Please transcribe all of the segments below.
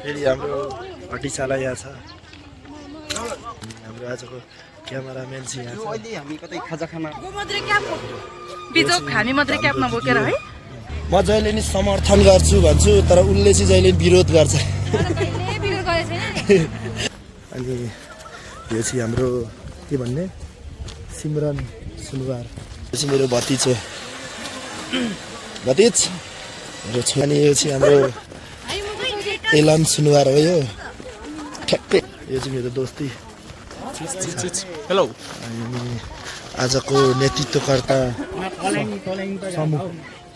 फेरि हाम्रो हटिसाला यहाँ छ। हाम्रो आजको क्यामेराम्यान चाहिँ यहाँ छ। अहिले हामी कतै खाजा खाना बिजोक हामी मात्रै क्यापमा बोकेर है। म जहिले नि समर्थन गर्छु भन्छु तर उसले चाहिँ जहिले विरोध गर्छ। अनि यो चाहिँ हाम्रो के भन्ने सिमरन सुनवार, यो चाहिँ मेरो भतिज हो। भतिज मेरो छोरा। अनि यो चाहिँ हाम्रो एलन सुनवार हो। यो ठ्याक्कै यो चाहिँ मेरो दोस्ती। हेलो। अनि आजको नेतृत्वकर्ता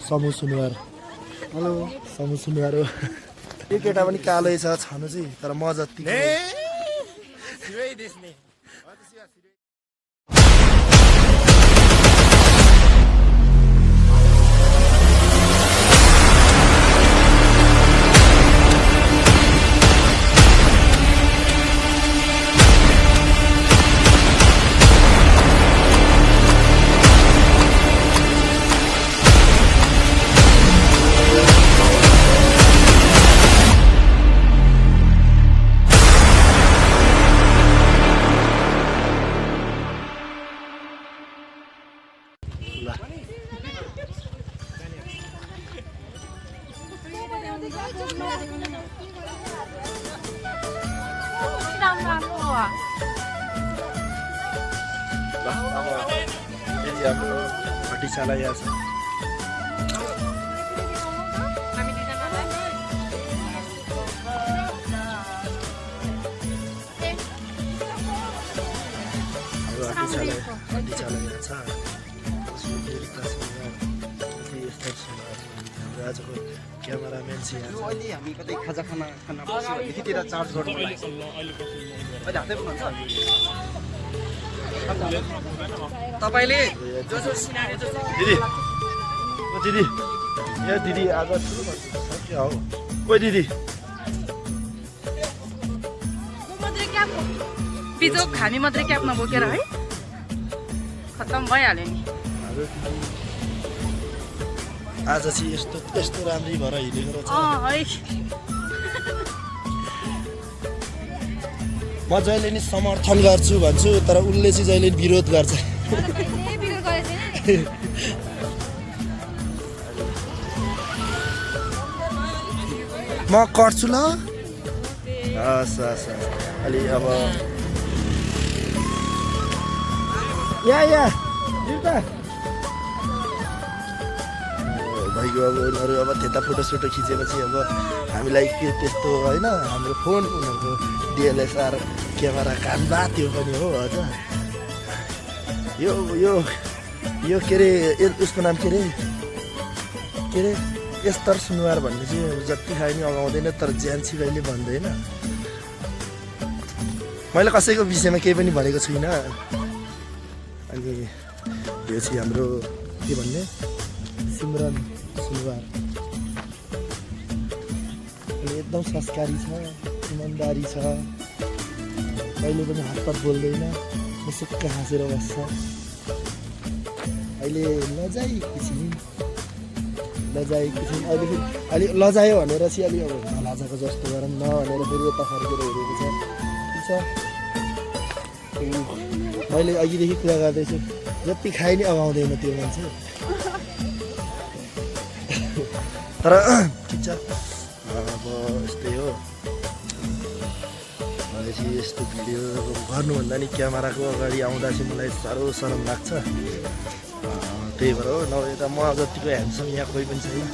समु सुनवार। हेलो समु सुनवार हो। यो केटा पनि कालै छ छनु चाहिँ, तर म जति हाम्रो हटिसाला यहाँ छ। हटिसाला यहाँ छ। हाम्रो आजको क्यामेराम्यान चाहिँ यहाँ छ। अहिले हामी कतै खाजा खाना खाना बस्यो यतितिर चार्ज गर्नु लागि अहिले हातै पनि हुन्छ तपाईले जो जो सिनारी जो दिदी ओ दिदी यहाँ दिदी आज ठुलो भन्छ के हो कोही दिदी बिजोक हामी मात्रै क्यापमा बोकेर है। खत्तम भइहाल्यो नि। आज चाहिँ यस्तो यस्तो राम्रै भएर हिँडेको रहेछ। है म जहिले नि समर्थन गर्छु भन्छु तर उसले चाहिँ जहिले विरोध गर्छ। म गर्छु ल। हस् हस् हस्। अलि अब भाइको अब उनीहरू अब त्यता फोटोसोटो खिचेपछि अब हामीलाई के त्यस्तो होइन, हाम्रो फोन उनीहरूको डिएलएसआर क्यामेरा कानमा त्यो पनि हो हजुर। यो यो यो के अरे उसको नाम के अरे यस्तर सुनवार भन्ने चाहिँ जति खाए नि अगाउँदैन तर ज्यान्सी कहिले भन्दैन। मैले कसैको विषयमा केही पनि भनेको छुइनँ। अनि यो चाहिँ हाम्रो के भन्ने सिमरन सुनवार। अनि एकदम संस्कारी छ, इमान्दारी छ, कहिले पनि हातपात बोल्दैन, मुसुक्क हाँसेर बस्छ। अहिले लजाएकी छिन् अहिले फेरि अलि लजायो भनेर चाहिँ अलि अब नलाजाको जस्तो गरौँ न भनेर फेरि यता फर्केर हेरेको छ। ठिक छ, मैले अघिदेखि कुरा गर्दैछु जति खाए नि अगाउँदैन त्यो मान्छे। तर ठिक छ अब यस्तै हो। मैले चाहिँ यस्तो भिडियो गर्नुभन्दा नि क्यामेराको अगाडि आउँदा चाहिँ मलाई साह्रो शरम लाग्छ। त्यही भएर हो, नभए त म जतिको ह्यान्डसम यहाँ कोही पनि छैन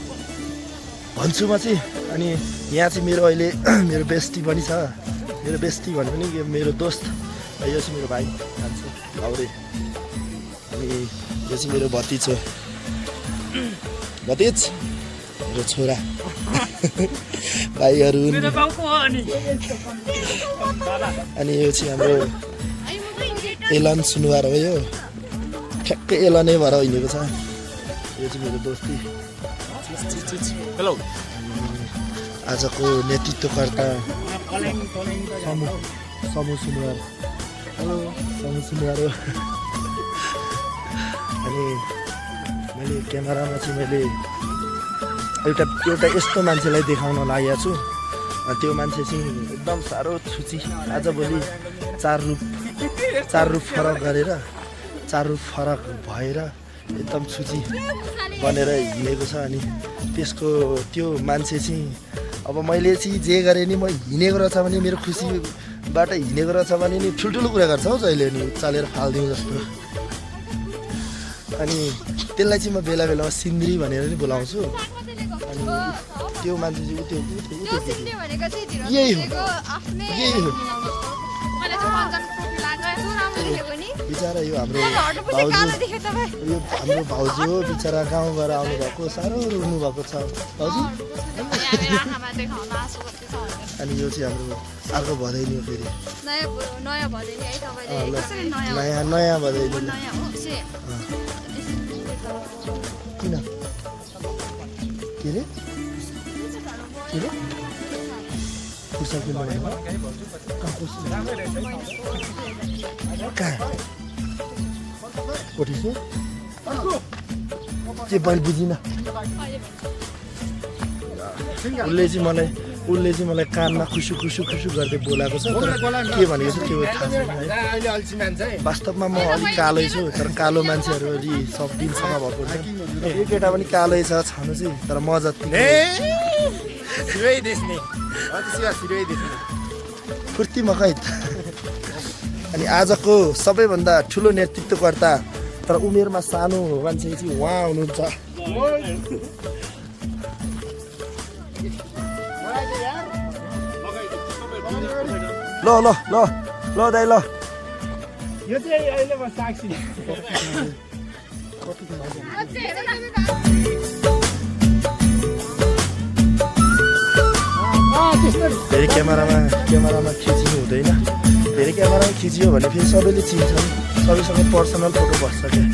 भन्छु म चाहिँ। अनि यहाँ चाहिँ मेरो अहिले मेरो बेस्टी पनि छ। मेरो बेस्टी भन्यो भने मेरो दोस्त, यो चाहिँ मेरो भाइ जान्छ भाउरे। अनि यो चाहिँ मेरो भतिज हो। भतिज मेरो छोरा भाइहरू। अनि यो चाहिँ हाम्रो एलन सुनवार हो। यो ठ्याक्कै एलनै भएर हिँडेको छ। यो चाहिँ मेरो दोस्ती। हेलो। आजको नेतृत्वकर्ता समु सुनवार। हेलो समु सुनवार हो। अनि मैले क्यामेरामा चाहिँ मैले एउटा यस्तो मान्छेलाई देखाउन लागेको छु। त्यो मान्छे चाहिँ एकदम साह्रो छुची आजभोलि चार रूप फरक गरेर चार रूप फरक भएर एकदम छुची बनेर हिँडेको छ। अनि त्यसको त्यो मान्छे चाहिँ अब मैले चाहिँ जे गरेँ नि म हिँडेको रहेछ भने मेरो खुसीबाट हिँडेको रहेछ भने नि ठुल्ठुलो कुरा गर्छ हौ जहिले नि चालेर फालिदिउँ जस्तो। अनि त्यसलाई चाहिँ म बेला बेलामा सिन्द्री भनेर नि बोलाउँछु। अनि त्यो मान्छे चाहिँ यही हो बिचरा यो हाम्रो भाउजू हो बिचरा गाउँ गएर आउनुभएको साह्रो रुनु भएको छ भाउजू। अनि यो चाहिँ हाम्रो अर्को भदैनी हो फेरि नयाँ भदैनी किन के अरे खुर्सानी किन्नु भनेको कहाँ कोठीसु के मैले बुझिनँ। उसले चाहिँ मलाई कानमा खुसु गर्दै बोलाएको छ तर के भनेको छ त्यो थाहा छैन है। वास्तवमा म अलिक कालै छु तर कालो मान्छेहरू अलि सब दिनसम्म भएको छ। यो केटा पनि कालै छ छानु चाहिँ तर म जति फुर्ती मकै। अनि आजको सबैभन्दा ठुलो नेतृत्वकर्ता तर उमेरमा सानो मान्छे चाहिँ उहाँ हुनुहुन्छ। ल ल ल ल दाइ ल यो चाहिँ अहिले म साक्षी धेरै क्यामेरामा खिच्नु हुँदैन। धेरै क्यामेरामा खिचियो भने फेरि सबैले चिन्छन् सबैसँग पर्सनल फोटो बस्छ क्या।